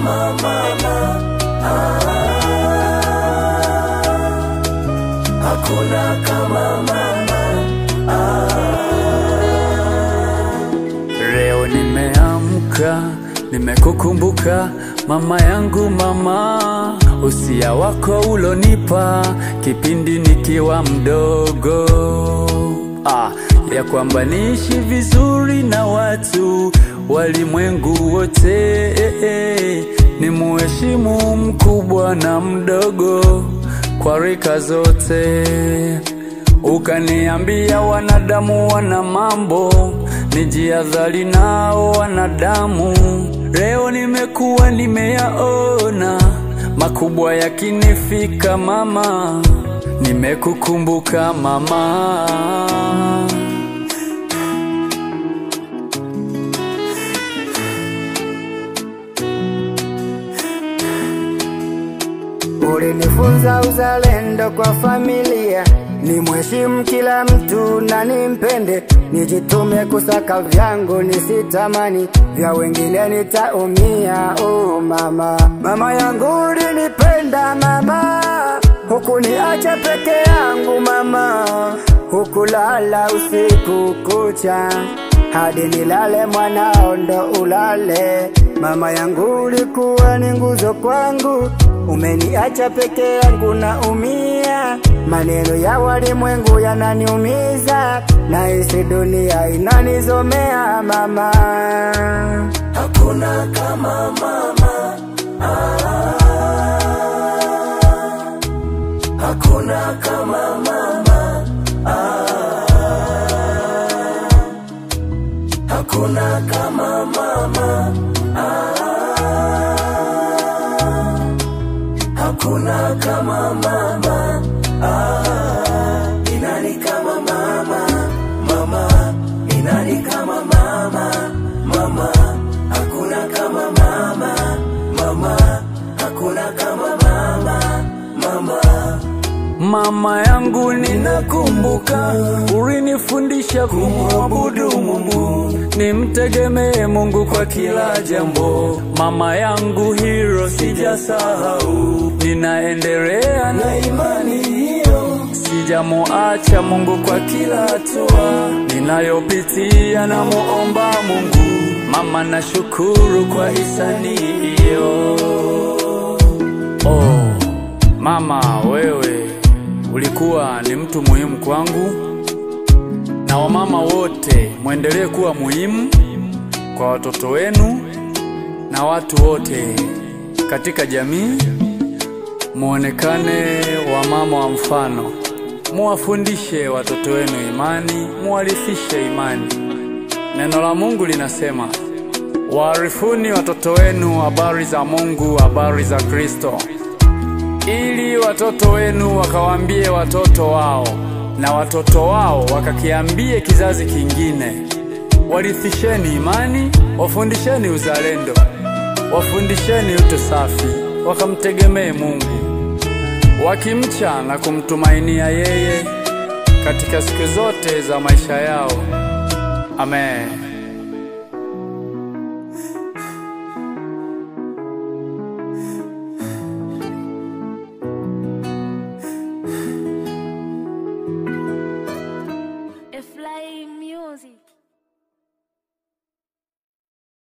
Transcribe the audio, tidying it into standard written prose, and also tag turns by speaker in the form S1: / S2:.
S1: kama mama, hakuna kama mama.
S2: Leo nimeamka, nimekukumbuka mama yangu mama, usia wako ulonipa kipindi nikiwa mdogo, ya kwamba niishi vizuri na watu walimwengu wote, ni muheshimu mkubwa na mdogo kwa rika zote. Ukaniambia wanadamu wana mambo, nijihadhari nao wanadamu. Leo nimekuwa nimeyaona makubwa yakinifika mama, nimekukumbuka mama.
S3: Ulinifunza uzalendo kwa familia, ni mheshimu kila mtu na nimpende, nijitume kusaka vyangu nisitamani vya wengine nitaumia. Oh mama, mama yangu ulinipenda mama, hukuniacha peke yangu mama, hukulala usiku kucha hadi nilale mwanao ndo ulale. Mama yangu ulikuwa ni nguzo kwangu, umeniacha peke yangu na umia. Maneno ya walimwengu yananiumiza, na hisi dunia inanizomea mama.
S1: Hakuna kama mama, hakuna kama mama, hakuna kama mama, hakuna kama mama. Ni nani kama mama, mama? Ni nani kama mama, mama? Hakuna kama mama, mama. Hakuna kama mama, mama.
S2: Mama yangu ninakumbuka, ulinifundisha kumwabudu Mungu, nimtegemee Mungu kwa kila jambo. Mama yangu hilo sijasahau, ninaendelea na imani hiyo, sijamuacha Mungu kwa kila hatua ninayopitia, na muomba Mungu. Mama nashukuru kwa hisani hiyo. Oh mama, wewe ulikuwa ni mtu muhimu kwangu, na wamama wote muendelee kuwa muhimu kwa watoto wenu na watu wote katika jamii. Muonekane wamama wa mfano, muwafundishe watoto wenu imani, muwarithishe imani. Neno la Mungu linasema, waarifuni watoto wenu habari za Mungu, habari za Kristo, ili watoto wenu wakawaambie watoto wao, na watoto wao wakakiambie kizazi kingine. Warithisheni imani, wafundisheni uzalendo, wafundisheni utu safi, wakamtegemee Mungu, wakimcha na kumtumainia yeye katika siku zote za maisha yao. Amen.